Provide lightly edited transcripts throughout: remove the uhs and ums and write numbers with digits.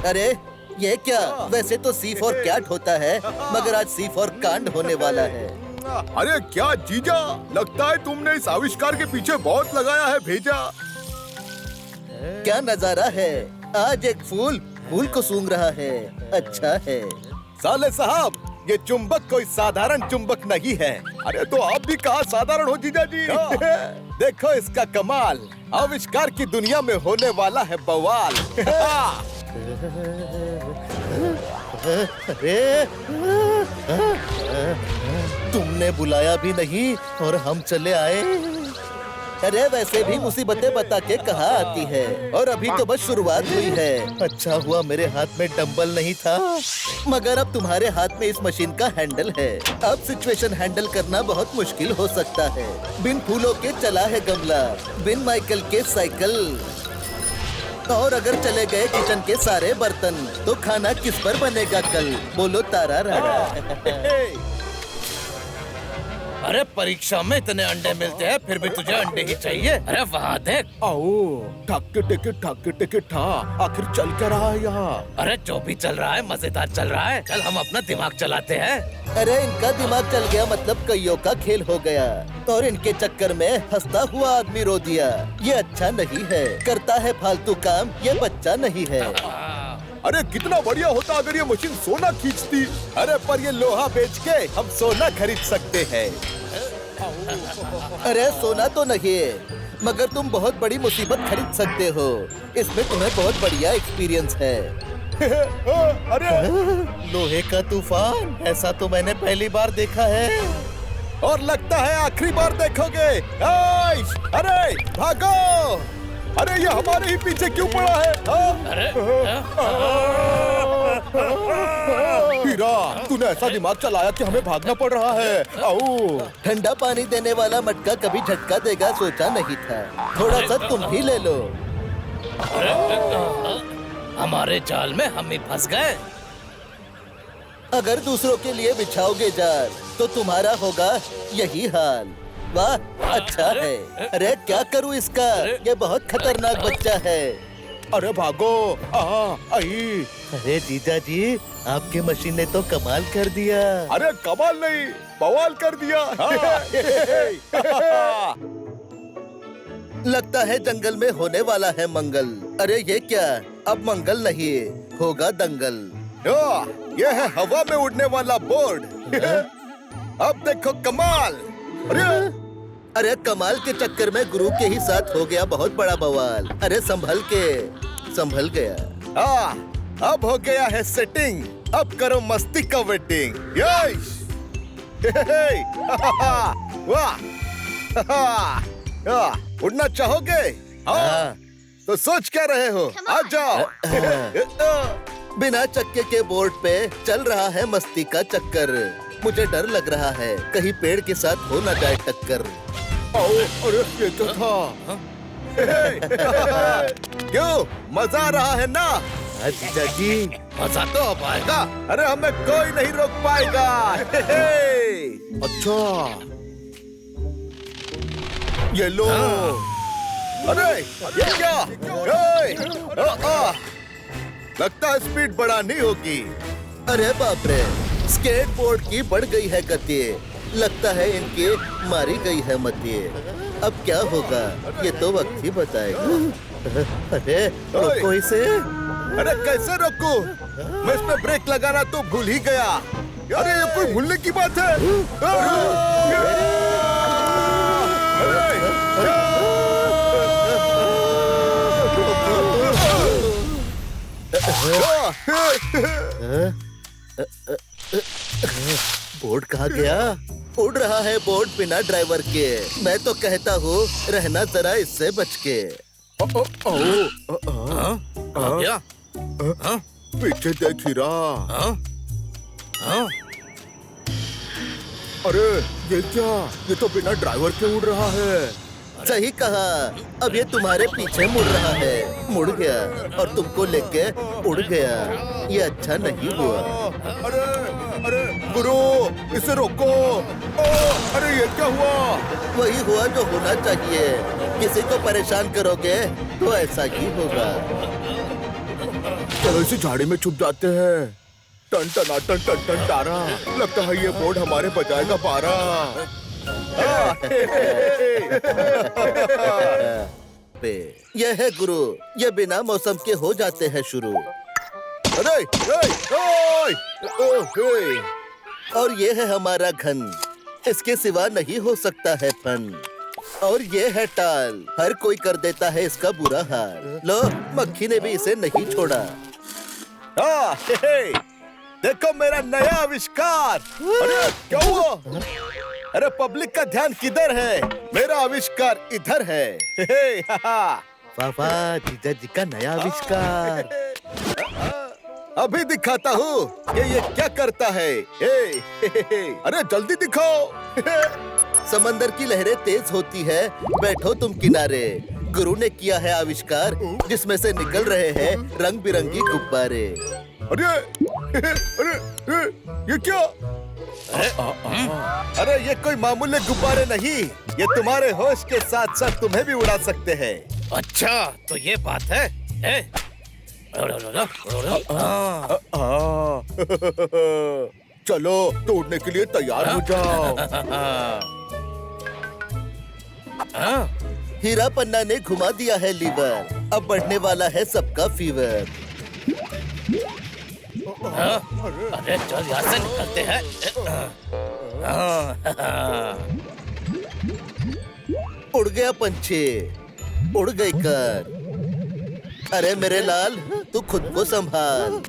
अरे ये क्या? वैसे तो सी फॉर कैट होता है, मगर आज सी फॉर कांड होने वाला है। अरे क्या जीजा, लगता है तुमने इस आविष्कार के पीछे बहुत लगाया है भेजा। क्या नजारा है, आज एक फूल फूल को सूंघ रहा है। अच्छा है। साले साहब, ये चुंबक कोई साधारण चुंबक नहीं है। अरे तो आप भी कहाँ साधारण हो जीजा जी। देखो इसका कमाल, आविष्कार की दुनिया में होने वाला है बवाल। अरे तुमने बुलाया भी नहीं और हम चले आए। अरे वैसे भी मुसीबतें बता के कहाँ आती है, और अभी तो बस शुरुआत हुई है। अच्छा हुआ मेरे हाथ में डंबल नहीं था, मगर अब तुम्हारे हाथ में इस मशीन का हैंडल है। अब सिचुएशन हैंडल करना बहुत मुश्किल हो सकता है। बिन फूलों के चला है गमला, बिन माइकल के साइकिल, और अगर चले गए किचन के सारे बर्तन, तो खाना किस पर बनेगा कल? बोलो तारा रारा। अरे परीक्षा में इतने अंडे मिलते हैं, फिर भी तुझे अंडे ही चाहिए? अरे वहाँ देख। आओ, ठक टिक ठा, आखिर चल क्या रहा है यहाँ? अरे जो भी चल रहा है मजेदार चल रहा है। चल हम अपना दिमाग चलाते हैं। अरे इनका दिमाग चल गया मतलब कईयों का खेल हो गया, और इनके चक्कर में हंसता हुआ आदमी रो दिया। ये अच्छा नहीं है, करता है फालतू काम, ये बच्चा नहीं है। अरे कितना बढ़िया होता अगर ये मशीन सोना खींचती। अरे पर ये लोहा बेच के हम सोना खरीद सकते हैं। अरे सोना तो नहीं है, मगर तुम बहुत बड़ी मुसीबत खरीद सकते हो। इसमें तुम्हें बहुत बढ़िया एक्सपीरियंस है। अरे लोहे का तूफान, ऐसा तो मैंने पहली बार देखा है। और लगता है आखिरी बार देखोगे। अरे भागो! अरे ये हमारे ही पीछे क्यों पड़ा है? अरे हीरा, तूने ऐसा दिमाग चलाया कि हमें भागना पड़ रहा है। आओ, ठंडा पानी देने वाला मटका कभी झटका देगा सोचा नहीं था। थोड़ा सा तुम भी ले लो। हमारे जाल में हम ही फंस गए। अगर दूसरों के लिए बिछाओगे जाल, तो तुम्हारा होगा यही हाल। वाह, अच्छा है। अरे क्या करूँ इसका, ये बहुत खतरनाक बच्चा है। अरे भागो! आई! अरे जीजा जी, आपकी मशीन ने तो कमाल कर दिया। अरे कमाल नहीं, बवाल कर दिया। लगता है जंगल में होने वाला है मंगल। अरे ये क्या, अब मंगल नहीं होगा दंगल। ये है हवा में उड़ने वाला बोर्ड। अब देखो कमाल। अरे कमाल के चक्कर में गुरु के ही साथ हो गया बहुत बड़ा बवाल। अरे संभल गया। अब हो गया है सेटिंग। अब करो मस्ती का वेटिंग। यश! वाह! उड़ना चाहोगे? हाँ। तो सोच क्या रहे हो? आ जाओ। बिना चक्के के बोर्ड पे चल रहा है मस्ती का चक्कर। मुझे डर लग रहा है कहीं पेड़ के साथ हो ना जाए टक्कर। अरे ये क्या था? क्यों, मजा आ रहा है ना? जीजा जी, मजा तो अब आएगा। अरे हमें कोई नहीं रोक पाएगा। अच्छा, ये लो। अरे ये क्या? लगता है स्पीड बढ़ानी होगी। अरे बाप रे, स्केटबोर्ड की बढ़ गई है गति। लगता है इनकी मारी गई है मती। अब क्या होगा ये तो वक्त ही बताएगा। अरे रोको इसे। अरे कैसे रोकूं? मैं इसमें ब्रेक लगाना तो भूल ही गया। अरे ये कोई भूलने की बात है? बोर्ड कहाँ गया? उड़ रहा है बोर्ड बिना ड्राइवर के। मैं तो कहता हूँ रहना जरा इससे बच के। क्या? पीछे देख हीरा। अरे ये क्या? ये तो बिना ड्राइवर के उड़ रहा है। सही कहा, अब ये तुम्हारे पीछे मुड़ रहा है। मुड़ गया और तुमको लेके उड़ गया। ये अच्छा नहीं हुआ। अरे गुरु, इसे रोको। अरे ये क्या हुआ? वही हुआ जो होना चाहिए। किसी को परेशान करोगे तो ऐसा ही होगा। चलो इसी झाड़ी में छुप जाते हैं। टन टना टन टन टन टारा, लगता है ये बोर्ड हमारे बजाएगा पारा। यह है गुरु, ये बिना मौसम के हो जाते हैं शुरू। अरे ओए, ओए। और ये है हमारा घन, इसके सिवा नहीं हो सकता है फन। और ये है टाल, हर कोई कर देता है इसका बुरा हाल। लो, मक्खी ने भी इसे नहीं छोड़ा। देखो मेरा नया आविष्कार। अरे क्या हुआ? अरे पब्लिक का ध्यान किधर है? मेरा आविष्कार इधर है। वाह वाह, जीजा जी का नया आविष्कार। अभी दिखाता हूँ ये क्या करता है। अरे जल्दी दिखाओ। समंदर की लहरें तेज होती है, बैठो तुम किनारे। गुरु ने किया है आविष्कार, जिसमें से निकल रहे हैं रंग बिरंगी गुब्बारे। अरे ये क्या? अरे ये कोई मामूली गुब्बारे नहीं, ये तुम्हारे होश के साथ साथ तुम्हें भी उड़ा सकते हैं। अच्छा तो ये बात है। चलो तोड़ने के लिए तैयार हो जाओ। हीरा पन्ना ने घुमा दिया है लीवर, अब बढ़ने वाला है सबका फीवर। अरे चल यहाँ से निकलते हैं। उड़ गया पंछी, उड़ गई कर। अरे मेरे लाल, तू खुद को संभाल।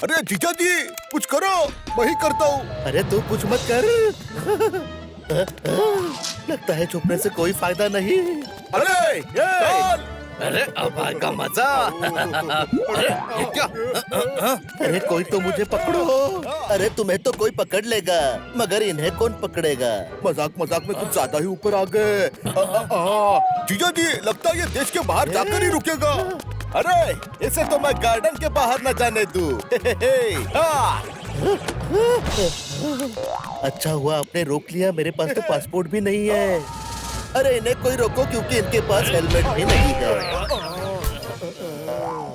अरे जीजा जी कुछ करो, मैं ही करता हूँ। अरे तू कुछ मत कर। लगता है छुपने से कोई फायदा नहीं। अरे अरे अब आएगा मजा। अरे ये क्या? अरे कोई तो मुझे पकड़ो। अरे तुम्हें तो कोई पकड़ लेगा, मगर इन्हें कौन पकड़ेगा? मजाक मजाक में कुछ ज्यादा ही ऊपर आ गए। जीजा जी लगता है ये देश के बाहर जाकर ही रुकेगा। अरे इसे तो मैं गार्डन के बाहर न जाने दूं। अच्छा हुआ आपने रोक लिया, मेरे पास तो पासपोर्ट भी नहीं है। अरे इन्हें कोई रोको, क्योंकि इनके पास हेलमेट भी नहीं है।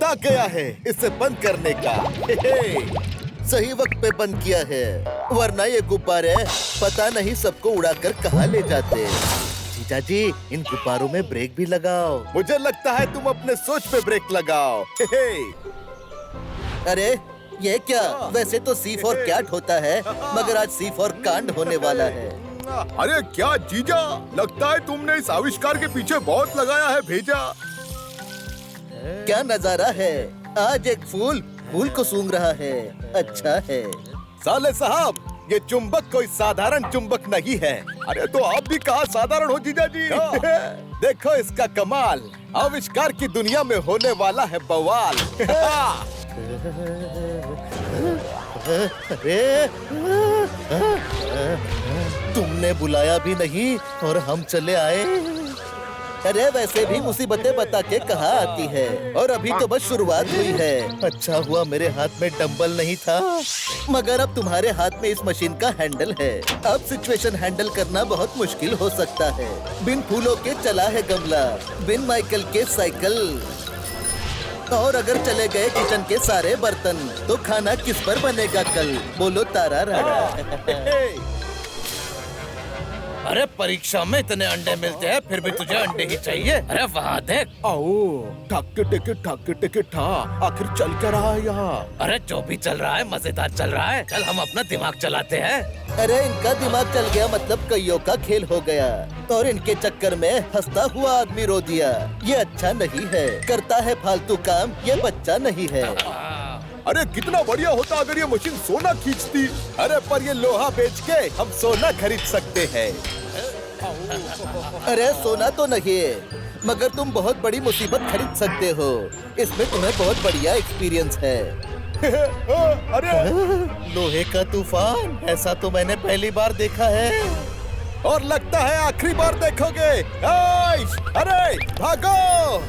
ताक गया है इसे बंद करने का। सही वक्त पे बंद किया है, वरना ये गुब्बारे पता नहीं सबको उड़ाकर कहाँ ले जाते। जीजा जी, इन गुब्बारों में ब्रेक भी लगाओ। मुझे लगता है तुम अपने सोच पे ब्रेक लगाओ। अरे ये क्या? वैसे तो सी फॉर कैट होता है, मगर आज सी फॉर कांड होने वाला है। अरे क्या जीजा, लगता है तुमने इस आविष्कार के पीछे बहुत लगाया है भेजा। क्या नजारा है, आज एक फूल फूल को सूंघ रहा है। अच्छा है। साले साहब, ये चुंबक कोई साधारण चुंबक नहीं है। अरे तो आप भी कहाँ साधारण हो जीजा जी। देखो इसका कमाल, आविष्कार की दुनिया में होने वाला है बवाल। अरे तुमने बुलाया भी नहीं और हम चले आए। अरे वैसे भी मुसीबतें बता के कहाँ आती है, और अभी तो बस शुरुआत हुई है। अच्छा हुआ मेरे हाथ में डंबल नहीं था, मगर अब तुम्हारे हाथ में इस मशीन का हैंडल है। अब सिचुएशन हैंडल करना बहुत मुश्किल हो सकता है। बिन फूलों के चला है गमला, बिन माइकल के साइकिल, और अगर चले गए किचन के सारे बर्तन, तो खाना किस पर बनेगा कल? बोलो तारा राणा। अरे परीक्षा में इतने अंडे मिलते हैं, फिर भी तुझे अंडे ही चाहिए। अरे वहाँ देख। आओ ठाक टेके ठा, आखिर चल क्या रहा है यहाँ? अरे जो भी चल रहा है मजेदार चल रहा है। चल हम अपना दिमाग चलाते हैं। अरे इनका दिमाग चल गया मतलब कईयों का खेल हो गया, और इनके चक्कर में हंसता हुआ आदमी रो दिया। ये अच्छा नहीं है, करता है फालतू काम, ये बच्चा नहीं है। अरे कितना बढ़िया होता अगर ये मशीन सोना खींचती। अरे पर ये लोहा बेच के हम सोना खरीद सकते हैं। अरे सोना तो नहीं, मगर तुम बहुत बड़ी मुसीबत खरीद सकते हो। इसमें तुम्हें बहुत बढ़िया एक्सपीरियंस है। अरे लोहे का तूफान, ऐसा तो मैंने पहली बार देखा है, और लगता है आखिरी बार देखोगे। अरे भागो!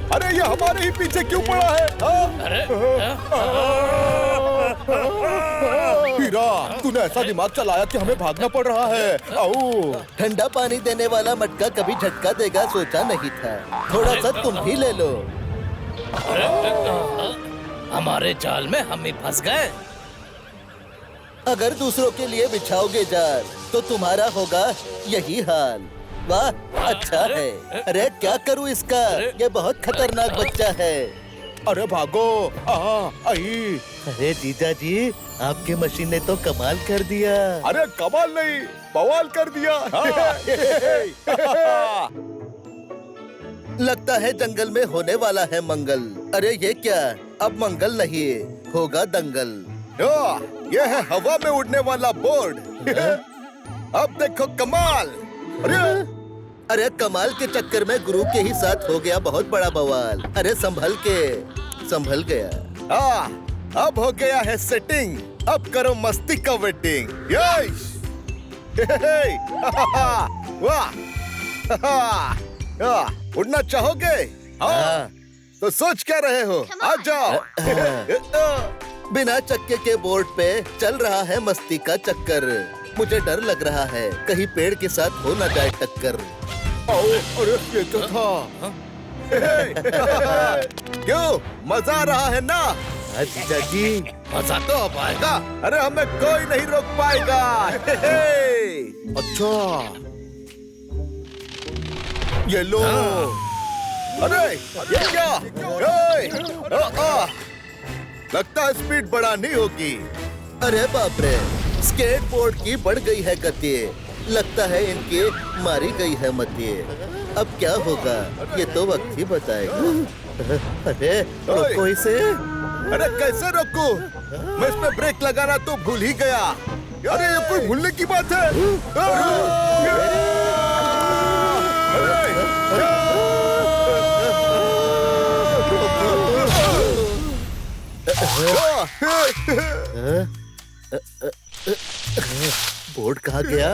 अरे ये हमारे ही पीछे क्यों पड़ा है? अरे हीरा, तूने ऐसा दिमाग चलाया कि हमें भागना पड़ रहा है। आओ। ठंडा पानी देने वाला मटका कभी झटका देगा सोचा नहीं था। थोड़ा सा तुम भी ले लो। हमारे जाल में हम ही फंस गए। अगर दूसरों के लिए बिछाओगे जाल तो तुम्हारा होगा यही हाल। वाह, अच्छा है। अरे क्या करूं इसका, ये बहुत खतरनाक बच्चा है। अरे भागो। आई। अरे जीजा जी, आपकी मशीन ने तो कमाल कर दिया। अरे कमाल नहीं, बवाल कर दिया। लगता है जंगल में होने वाला है मंगल। अरे ये क्या, अब मंगल नहीं होगा दंगल। ये है हवा में उड़ने वाला बोर्ड। अब देखो कमाल। अरे कमाल के चक्कर में गुरु के ही साथ हो गया बहुत बड़ा बवाल। अरे संभल गया। अब हो गया है सेटिंग। अब करो मस्ती का वेटिंग। यश। वाह। उड़ना चाहोगे? हाँ। तो सोच क्या रहे हो, आ जाओ। बिना चक्के के बोर्ड पे चल रहा है मस्ती का चक्कर। मुझे डर लग रहा है कहीं पेड़ के साथ हो ना जाए टक्कर। अरे ये तो था। क्यों, मजा आ रहा है ना? जीजा जी, मजा तो अब आएगा। अरे हमें कोई नहीं रोक पाएगा। अच्छा, ये लो। अरे ये क्या? लगता है स्पीड बढ़ानी होगी। अरे बाप रे, स्केटबोर्ड की बढ़ गई है गति। लगता है इनकी मारी गई है मति। अब क्या होगा ये तो वक्त ही बताएगा। अरे रोको इसे। अरे कैसे रोकूं? मैं इसमें ब्रेक लगाना तो भूल ही गया। अरे ये कोई भूलने की बात है। बोर्ड कहाँ गया?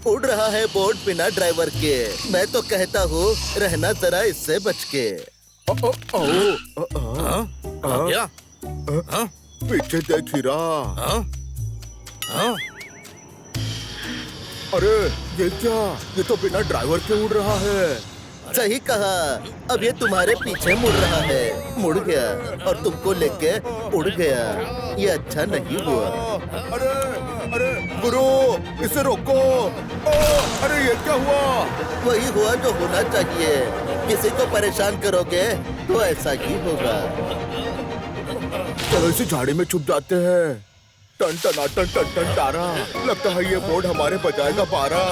उड़ रहा है बोर्ड बिना ड्राइवर के। मैं तो कहता हूँ रहना जरा इससे बच के। क्या? पीछे देख हीरा। अरे ये क्या? ये तो बिना ड्राइवर के उड़ रहा है। सही कहा, अब ये तुम्हारे पीछे मुड़ रहा है। मुड़ गया और तुमको लेके उड़ गया। ये अच्छा नहीं हुआ। अरे गुरु, इसे रोको। अरे ये क्या हुआ? वही हुआ जो होना चाहिए। किसी को परेशान करोगे तो ऐसा ही होगा। चलो इसी झाड़ी में छुप जाते हैं। टन टन टन टन टन तारा। लगता है ये बोर्ड हमारे बजाएगा पारा।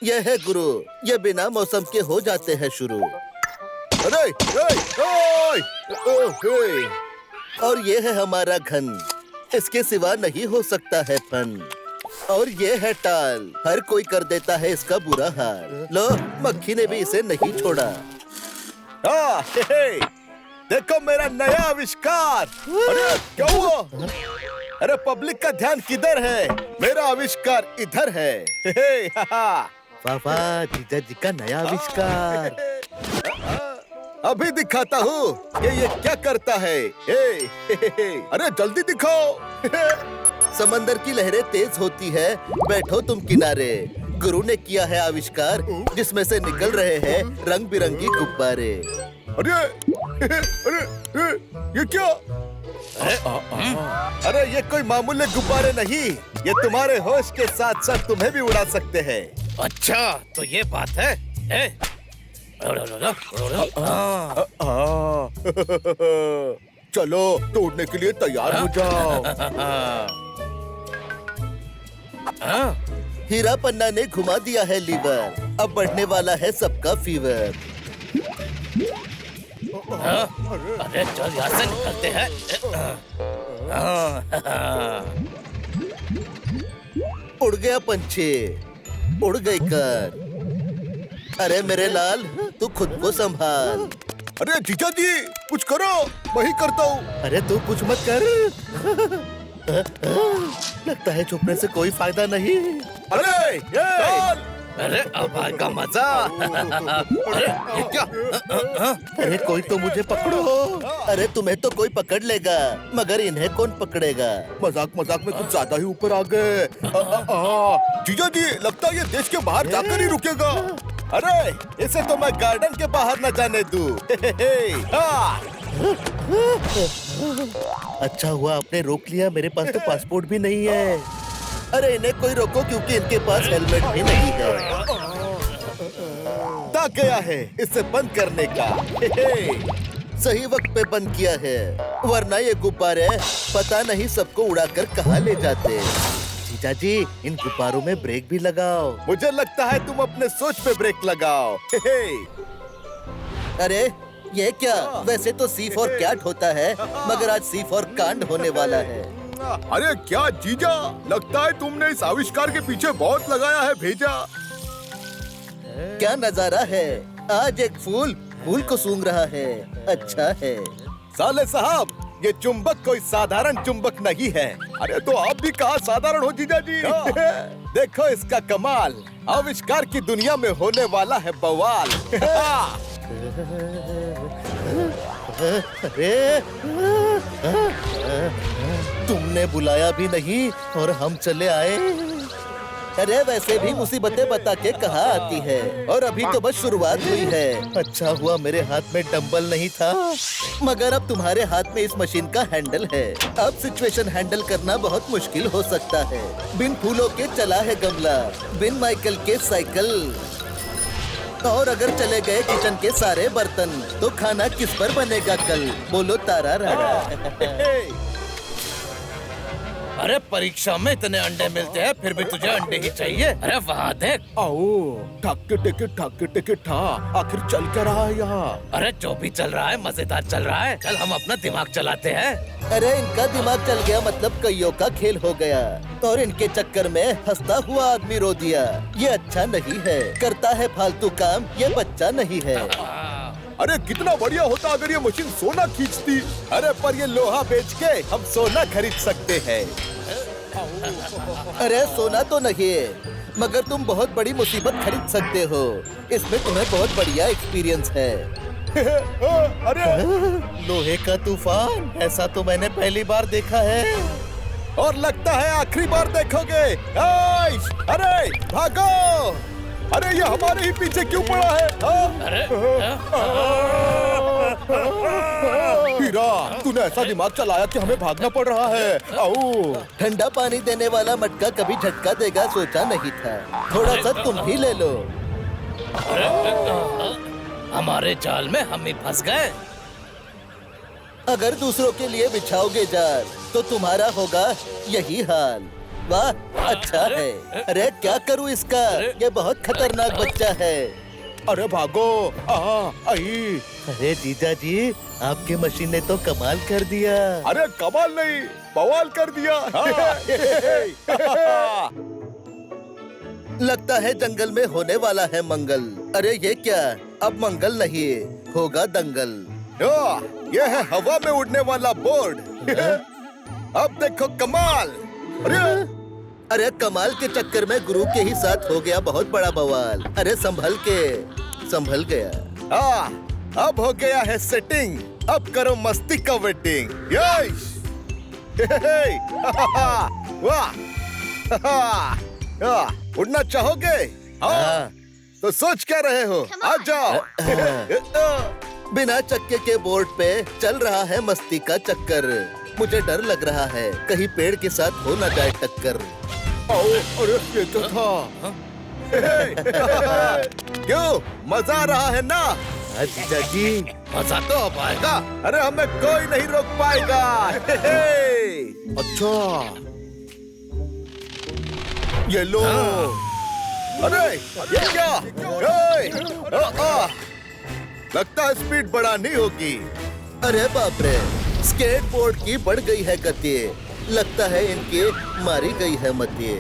यह है गुरु, ये बिना मौसम के हो जाते हैं शुरू। अरे और ये है हमारा घन, इसके सिवा नहीं हो सकता है फन। और ये है टाल, हर कोई कर देता है इसका बुरा हाल। लो, मक्खी ने भी इसे नहीं छोड़ा। देखो मेरा नया आविष्कार। अरे क्या हुआ? अरे पब्लिक का ध्यान किधर है? मेरा आविष्कार इधर है। वाह, जीजा जी का नया आविष्कार। अभी दिखाता हूँ ये क्या करता है। अरे जल्दी दिखाओ। समंदर की लहरें तेज होती है, बैठो तुम किनारे। गुरु ने किया है आविष्कार जिसमें से निकल रहे हैं रंग बिरंगी गुब्बारे। अरे ये क्या? अरे ये कोई मामूली गुब्बारे नहीं, ये तुम्हारे होश के साथ साथ तुम्हें भी उड़ा सकते हैं। अच्छा तो ये बात है। चलो तोड़ने के लिए तैयार हो जाओ। हीरा पन्ना ने घुमा दिया है लीवर, अब बढ़ने वाला है सबका फीवर। अरे चल यहाँ से निकलते हैं। उड़ गया पंछी, उड़ गई कर। अरे मेरे लाल, तू खुद को संभाल। अरे जीजा जी कुछ करो, मैं ही करता हूँ। अरे तू कुछ मत कर। लगता है छुपने से कोई फायदा नहीं। अरे अब आएगा मजा। अरे ये क्या? अरे कोई तो मुझे पकड़ो। अरे तुम्हें तो कोई पकड़ लेगा, मगर इन्हें कौन पकड़ेगा? मजाक मजाक में कुछ ज्यादा ही ऊपर आ गए। जीजा जी लगता है ये देश के बाहर जाकर ही रुकेगा। अरे इसे तो मैं गार्डन के बाहर न जाने दूं। हाँ। अच्छा हुआ आपने रोक लिया, मेरे पास तो पासपोर्ट भी नहीं है। अरे इन्हें कोई रोको क्योंकि इनके पास हेलमेट भी नहीं है। ताक गया है इसे बंद करने का। सही वक्त पे बंद किया है, वरना ये गुब्बारे पता नहीं सबको उड़ाकर कहाँ ले जाते। जीजा जी इन गुब्बारों में ब्रेक भी लगाओ। मुझे लगता है तुम अपने सोच पे ब्रेक लगाओ। अरे ये क्या, वैसे तो सी फॉर कैट होता है, मगर आज सी फॉर कांड होने वाला है। अरे क्या जीजा, लगता है तुमने इस आविष्कार के पीछे बहुत लगाया है भेजा। क्या नजारा है, आज एक फूल फूल को सूंघ रहा है। अच्छा है। साले साहब, ये चुंबक कोई साधारण चुंबक नहीं है। अरे तो आप भी कहाँ साधारण हो जीजा जी। देखो इसका कमाल, आविष्कार की दुनिया में होने वाला है बवाल। अरे तुमने बुलाया भी नहीं और हम चले आए। अरे वैसे भी मुसीबतें बता के कहाँ आती है, और अभी तो बस शुरुआत हुई है। अच्छा हुआ मेरे हाथ में डंबल नहीं था, मगर अब तुम्हारे हाथ में इस मशीन का हैंडल है। अब सिचुएशन हैंडल करना बहुत मुश्किल हो सकता है। बिन फूलों के चला है गमला, बिन माइकल के साइकिल, और अगर चले गए किचन के सारे बर्तन, तो खाना किस पर बनेगा कल? बोलो तारा रारा। अरे परीक्षा में इतने अंडे मिलते हैं, फिर भी तुझे अंडे ही चाहिए। अरे वहाँ देख। आओ ठाक टिके ठा, आखिर चल क्या रहा है यहाँ? अरे जो भी चल रहा है मजेदार चल रहा है। चल हम अपना दिमाग चलाते हैं। अरे इनका दिमाग चल गया मतलब कईयों का खेल हो गया, और इनके चक्कर में हंसता हुआ आदमी रो दिया। ये अच्छा नहीं है, करता है फालतू काम, ये बच्चा नहीं है। अरे कितना बढ़िया होता अगर ये मशीन सोना खींचती। अरे पर ये लोहा बेच के हम सोना खरीद सकते हैं। अरे सोना तो नहीं है, मगर तुम बहुत बड़ी मुसीबत खरीद सकते हो। इसमें तुम्हें बहुत बढ़िया एक्सपीरियंस है। अरे लोहे का तूफान, ऐसा तो मैंने पहली बार देखा है। और लगता है आखिरी बार देखोगे। अरे भागो! अरे ये हमारे ही पीछे क्यों पड़ा है? अरे हीरा, तूने ऐसा दिमाग चलाया कि हमें भागना पड़ रहा है। आओ। ठंडा पानी देने वाला मटका कभी झटका देगा सोचा नहीं था। थोड़ा सा तुम भी ले लो। हमारे जाल में हम ही फंस गए। अगर दूसरों के लिए बिछाओगे जाल, तो तुम्हारा होगा यही हाल। वाह अच्छा है। अरे क्या करूँ इसका, ये बहुत खतरनाक बच्चा है। अरे भागो! आई! अरे जीजा जी, आपकी मशीन ने तो कमाल कर दिया। अरे कमाल नहीं, बवाल कर दिया। लगता है जंगल में होने वाला है मंगल। अरे ये क्या, अब मंगल नहीं होगा दंगल। ये है हवा में उड़ने वाला बोर्ड। अब देखो कमाल। अरे कमाल के चक्कर में गुरु के ही साथ हो गया बहुत बड़ा बवाल। अरे संभल गया। अब हो गया है सेटिंग। अब करो मस्ती का वेटिंग। यश! वाह! उड़ना चाहोगे? हाँ। तो सोच क्या रहे हो? आ जाओ। बिना चक्के के बोर्ड पे चल रहा है मस्ती का चक्कर। मुझे डर लग रहा है कहीं पेड़ के साथ हो न जाए टक्कर। अरे ये तो था। क्यों, मजा आ रहा है ना? जीजा जी, मजा तो अब आएगा। अरे हमें कोई नहीं रोक पाएगा। अच्छा, ये लो। अरे ये क्या? लगता है स्पीड बढ़ानी होगी। अरे बाप रे, स्केटबोर्ड की बढ़ गई है गति। लगता है इनकी मारी गई है मति।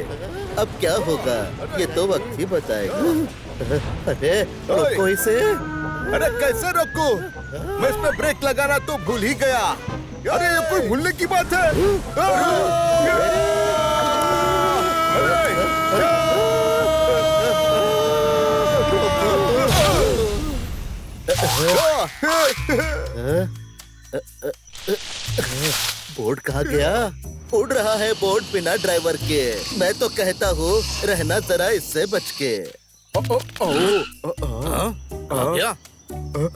अब क्या होगा ये तो वक्त ही बताएगा। अरे रोको इसे। अरे कैसे रोकूं? मैं इसमें ब्रेक लगाना तो भूल ही गया। अरे ये कोई भूलने की बात है? बोर्ड कहाँ गया? उड़ रहा है बोर्ड बिना ड्राइवर के। मैं तो कहता हूँ रहना जरा इससे बच के। हाँ? हाँ, क्या?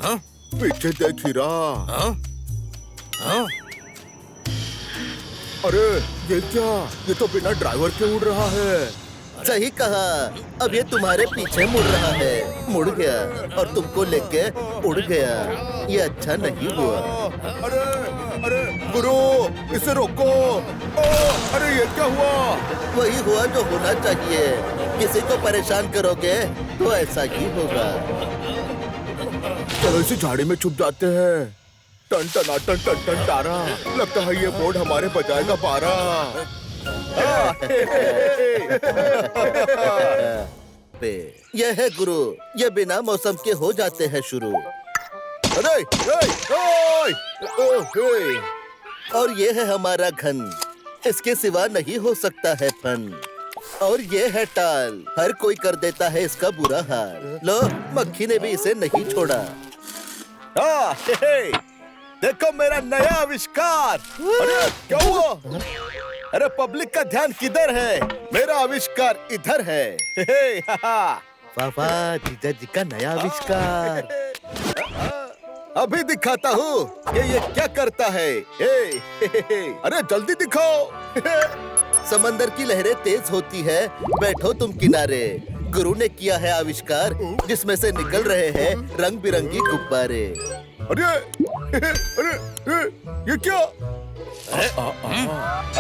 हाँ? पीछे देख हीरा। हाँ? हाँ? अरे ये क्या? ये तो बिना ड्राइवर के उड़ रहा है। सही कहा। अब ये तुम्हारे पीछे मुड़ रहा है। मुड़ गया और तुमको लेके उड़ गया। ये अच्छा नहीं हुआ। अरे अरे गुरु, इसे रोको। अरे ये क्या हुआ? वही हुआ जो होना चाहिए। किसी को परेशान करोगे तो ऐसा ही होगा। चलो इसी झाड़ी में छुप जाते हैं। टन टन टन टन टन टारा। लगता है ये बोर्ड हमारे बजाएगा पारा। यह है गुरु। ये बिना मौसम के हो जाते हैं शुरू। अरे ओए, और ये है हमारा घन। इसके सिवा नहीं हो सकता है फन। और ये है टाल। हर कोई कर देता है इसका बुरा हाल। लो, मक्खी ने भी इसे नहीं छोड़ा। देखो मेरा नया आविष्कार। अरे क्या हुआ? अरे पब्लिक का ध्यान किधर है? मेरा आविष्कार इधर है। वाह वाह, जीजा जी का नया आविष्कार। अभी दिखाता हूँ कि ये क्या करता है। अरे जल्दी दिखाओ। समंदर की लहरें तेज होती है। बैठो तुम किनारे। गुरु ने किया है आविष्कार जिसमें से निकल रहे हैं रंग बिरंगी गुब्बारे। अरे ये क्या?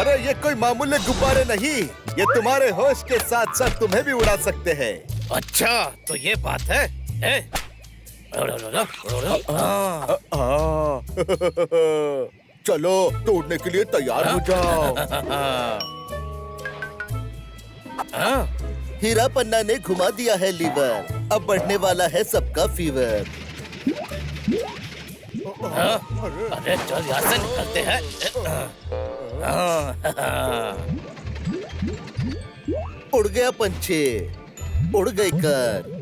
अरे ये कोई मामूली गुब्बारे नहीं। ये तुम्हारे होश के साथ साथ तुम्हें भी उड़ा सकते हैं। अच्छा, तो ये बात है। चलो तोड़ने के लिए तैयार हो जाओ। हीरा पन्ना ने घुमा दिया है लीवर। अब बढ़ने वाला है सबका फीवर। अरे चल यहाँ से निकलते हैं। उड़ गया पंछी, उड़ गई कर।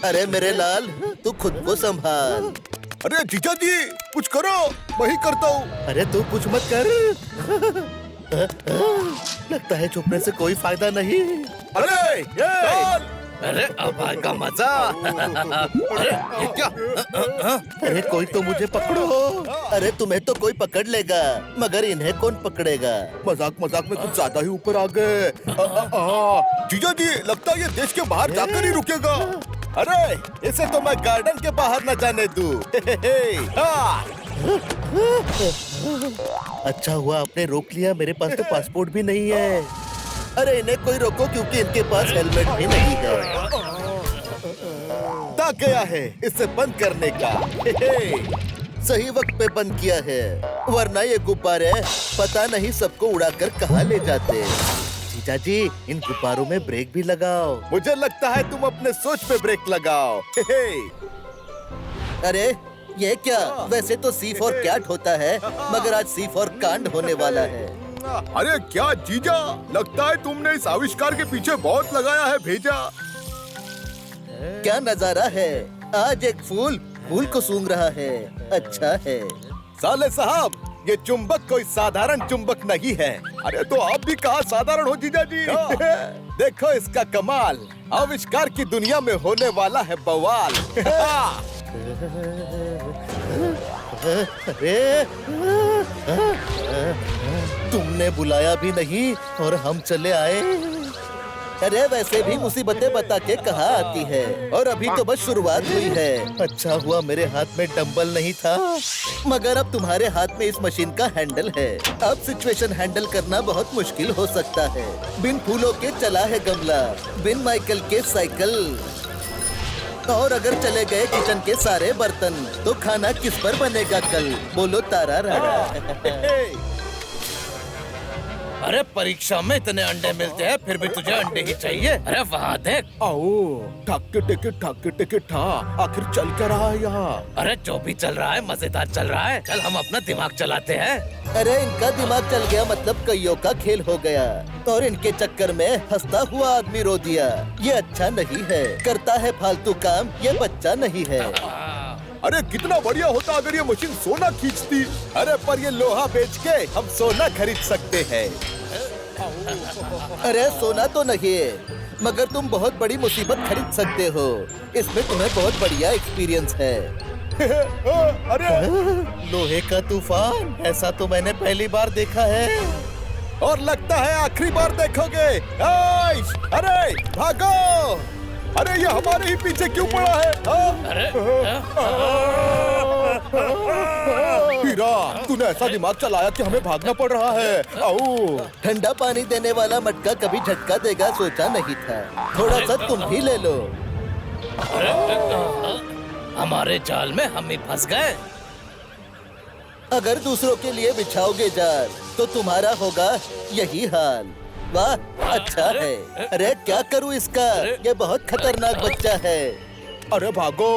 अरे मेरे लाल, तू खुद को संभाल। अरे जीजा जी कुछ करो, मैं ही करता हूँ। अरे तू कुछ मत कर। लगता है छुपने से कोई फायदा नहीं। अरे अरे अब आएगा मजा। अरे ये क्या? अरे कोई तो मुझे पकड़ो। अरे तुम्हें तो कोई पकड़ लेगा, मगर इन्हें कौन पकड़ेगा? मजाक मजाक में कुछ ज्यादा ही ऊपर आ गए। जीजा जी लगता है ये देश के बाहर जाकर ही रुकेगा। अरे इसे तो मैं गार्डन के बाहर न जाने दूं। अच्छा हुआ आपने रोक लिया। मेरे पास तो पासपोर्ट भी नहीं है। अरे इन्हें कोई रोको क्योंकि इनके पास हेलमेट भी नहीं है। ता गया है इसे बंद करने का। सही वक्त पे बंद किया है, वरना ये गुब्बारे पता नहीं सबको उड़ाकर कहाँ ले जाते। जीजा जी इन गुब्बारों में ब्रेक भी लगाओ। मुझे लगता है तुम अपने सोच पे ब्रेक लगाओ। अरे ये क्या? वैसे तो सी फॉर कैट होता है, मगर आज सी फॉर कांड होने वाला है। अरे क्या जीजा, लगता है तुमने इस आविष्कार के पीछे बहुत लगाया है भेजा। क्या नजारा है। आज एक फूल फूल को सूंघ रहा है। अच्छा है। साले साहब ये चुंबक कोई साधारण चुंबक नहीं है। अरे तो आप भी कहाँ साधारण हो जीजा जी। देखो इसका कमाल। आविष्कार की दुनिया में होने वाला है बवाल। अरे तुमने बुलाया भी नहीं और हम चले आए। अरे वैसे भी मुसीबतें बता के कहाँ आती है, और अभी तो बस शुरुआत हुई है। अच्छा हुआ मेरे हाथ में डंबल नहीं था, मगर अब तुम्हारे हाथ में इस मशीन का हैंडल है। अब सिचुएशन हैंडल करना बहुत मुश्किल हो सकता है। बिन फूलों के चला है गमला, बिन माइकल के साइकिल, और अगर चले गए किचन के सारे बर्तन, तो खाना किस पर बनेगा कल? बोलो तारा रारा। अरे परीक्षा में इतने अंडे मिलते हैं, फिर भी तुझे अंडे ही चाहिए। अरे वहाँ देख। आओ ठाके टेके ठा। आखिर चल क्या रहा है यहाँ? अरे जो भी चल रहा है मजेदार चल रहा है। चल हम अपना दिमाग चलाते हैं। अरे इनका दिमाग चल गया मतलब कईयों का खेल हो गया, और इनके चक्कर में हंसता हुआ आदमी रो दिया। ये अच्छा नहीं है, करता है फालतू काम, ये बच्चा नहीं है। अरे कितना बढ़िया होता अगर ये मशीन सोना खींचती। अरे पर ये लोहा बेच के हम सोना खरीद सकते हैं। अरे सोना तो नहीं, मगर तुम बहुत बड़ी मुसीबत खरीद सकते हो। इसमें तुम्हें बहुत बढ़िया एक्सपीरियंस है। अरे लोहे का तूफान, ऐसा तो मैंने पहली बार देखा है। और लगता है आखिरी बार देखोगे। आइश, अरे भागो! अरे ये हमारे ही पीछे क्यों पड़ा है? अरे हीरा, तूने ऐसा दिमाग चलाया कि हमें भागना पड़ रहा है। आओ। ठंडा पानी देने वाला मटका कभी झटका देगा सोचा नहीं था। थोड़ा सा तुम भी ले लो। हमारे जाल में हम ही फंस गए। अगर दूसरों के लिए बिछाओगे जाल तो तुम्हारा होगा यही हाल। वाह, अच्छा है। अरे क्या करूं इसका? ये बहुत खतरनाक बच्चा है। अरे भागो!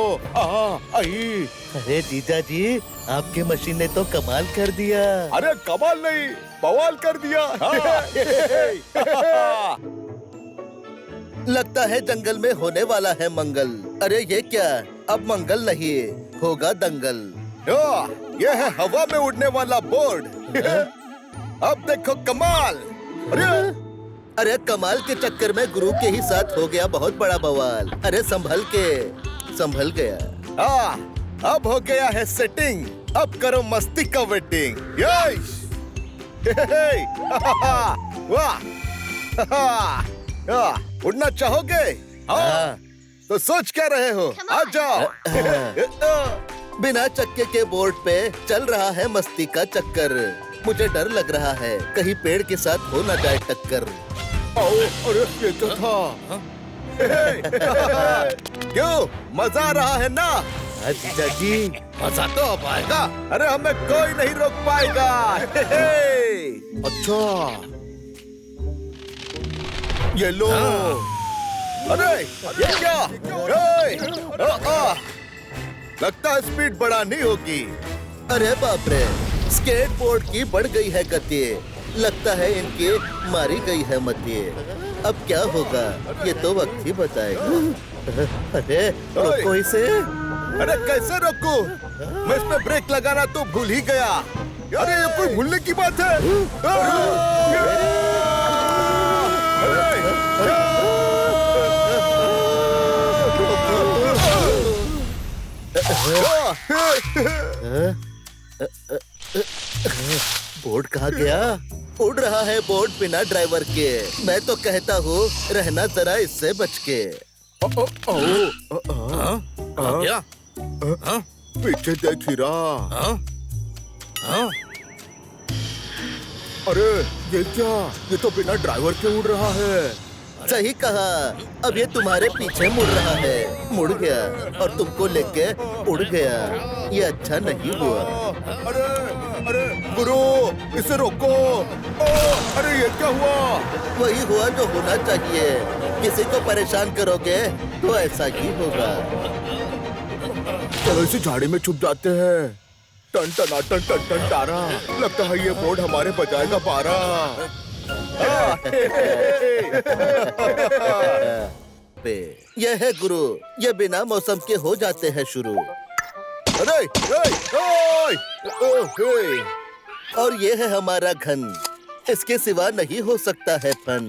आई! अरे जीजा जी, आपकी मशीन ने तो कमाल कर दिया। अरे कमाल नहीं, बवाल कर दिया। लगता है जंगल में होने वाला है मंगल। अरे ये क्या? अब मंगल नहीं होगा दंगल। ये है हवा में उड़ने वाला बोर्ड। अब देखो कमाल। अरे कमाल के चक्कर में गुरु के ही साथ हो गया बहुत बड़ा बवाल। अरे संभल गया। अब हो गया है सेटिंग। अब करो मस्ती का वेटिंग। यश! वाह! उड़ना चाहोगे? हाँ। तो सोच क्या रहे हो? आ जाओ। बिना चक्के के बोर्ड पे चल रहा है मस्ती का चक्कर। मुझे डर लग रहा है कहीं पेड़ के साथ हो ना जाए टक्कर। अरे ये क्या था? क्यों, मजा आ रहा है ना? जीजा जी, मजा तो अब आएगा। अरे हमें कोई नहीं रोक पाएगा। अच्छा, ये लो। अरे ये क्या? लगता है स्पीड बढ़ानी होगी। अरे बाप रे, स्केटबोर्ड की बढ़ गई है गति। लगता है इनकी मारी गई है मती। अब क्या होगा ये तो वक्त ही बताएगा। अरे रोको इसे। अरे कैसे रोकूं? मैं इस पे ब्रेक लगाना तो भूल ही गया। अरे ये कोई भूलने की बात है? बोर्ड कहाँ गया? उड़ रहा है बोर्ड बिना ड्राइवर के। मैं तो कहता हूँ रहना जरा इससे बच के। क्या? पीछे देख हीरा। अरे ये क्या? ये तो बिना ड्राइवर के उड़ रहा है। सही कहा। अब ये तुम्हारे पीछे मुड़ रहा है। मुड़ गया और तुमको लेके उड़ गया। ये अच्छा नहीं हुआ। अरे गुरु, इसे रोको। अरे ये क्या हुआ? वही हुआ जो होना चाहिए। किसी को परेशान करोगे तो ऐसा ही होगा। चलो इसी झाड़ी में छुप जाते हैं। टन टन टन टन टन टारा। लगता है ये बोर्ड हमारे बजाएगा पारा। यह है गुरु, ये बिना मौसम के हो जाते हैं शुरू। अरे और ये है हमारा घन, इसके सिवा नहीं हो सकता है फन।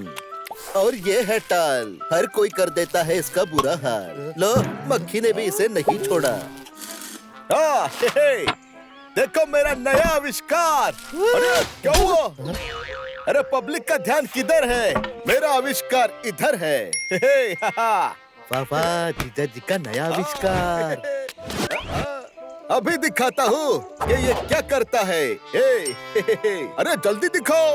और ये है टाल, हर कोई कर देता है इसका बुरा हाल। लो, मक्खी ने भी इसे नहीं छोड़ा। देखो मेरा नया आविष्कार। अरे क्या हुआ? अरे पब्लिक का ध्यान किधर है? मेरा आविष्कार इधर है। वाह वाह, जीजा जी का नया आविष्कार। अभी दिखाता हूँ कि ये क्या करता है। अरे जल्दी दिखाओ।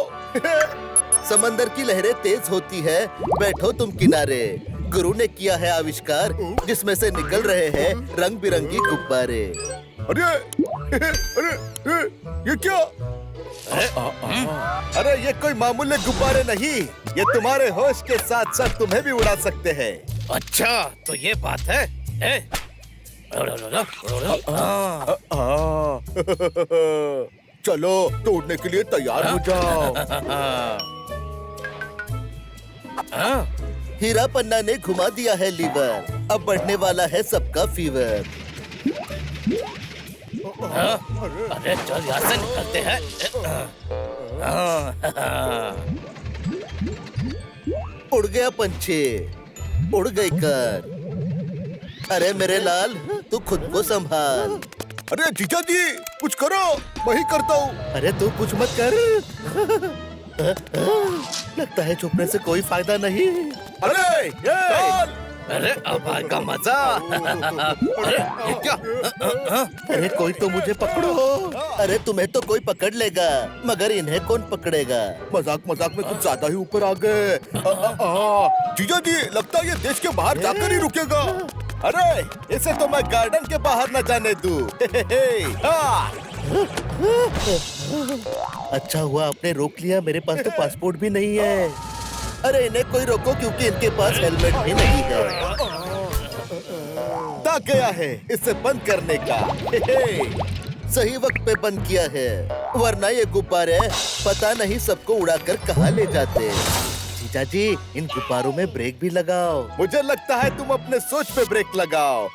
समंदर की लहरें तेज होती है, बैठो तुम किनारे। गुरु ने किया है आविष्कार जिसमें से निकल रहे हैं रंग बिरंगी गुब्बारे। अरे ये क्या? अरे ये कोई मामूली गुब्बारे नहीं, ये तुम्हारे होश के साथ साथ तुम्हें भी उड़ा सकते हैं। अच्छा तो ये बात है। चलो तो उड़ने के लिए तैयार हो जाओ। हीरा पन्ना ने घुमा दिया है लीवर, अब बढ़ने वाला है सबका फीवर। अरे चल यहाँ से निकलते हैं। उड़ उड़ गया पंछी, उड़ गई कर। अरे मेरे लाल, तू खुद को संभाल। अरे जीजा जी कुछ करो, मैं ही करता हूँ। अरे तू कुछ मत कर। लगता है छुपने से कोई फायदा नहीं। अरे ये! अरे अब आएगा मजा। अरे ये क्या? अरे कोई तो मुझे पकड़ो। अरे तुम्हें तो कोई पकड़ लेगा, मगर इन्हें कौन पकड़ेगा? मजाक मजाक में कुछ ज्यादा ही ऊपर आ गए। जीजा जी लगता है ये देश के बाहर जाकर ही रुकेगा। अरे इसे तो मैं गार्डन के बाहर न जाने दूं। अच्छा हुआ आपने रोक लिया, मेरे पास तो पासपोर्ट भी नहीं है। अरे इन्हें कोई रोको, क्योंकि इनके पास हेलमेट भी नहीं है। आ गया है इसे बंद करने का। सही वक्त पे बंद किया है, वरना ये गुब्बारे पता नहीं सबको उड़ाकर कहाँ ले जाते। जीजा जी इन गुब्बारों में ब्रेक भी लगाओ। मुझे लगता है तुम अपने सोच पे ब्रेक लगाओ।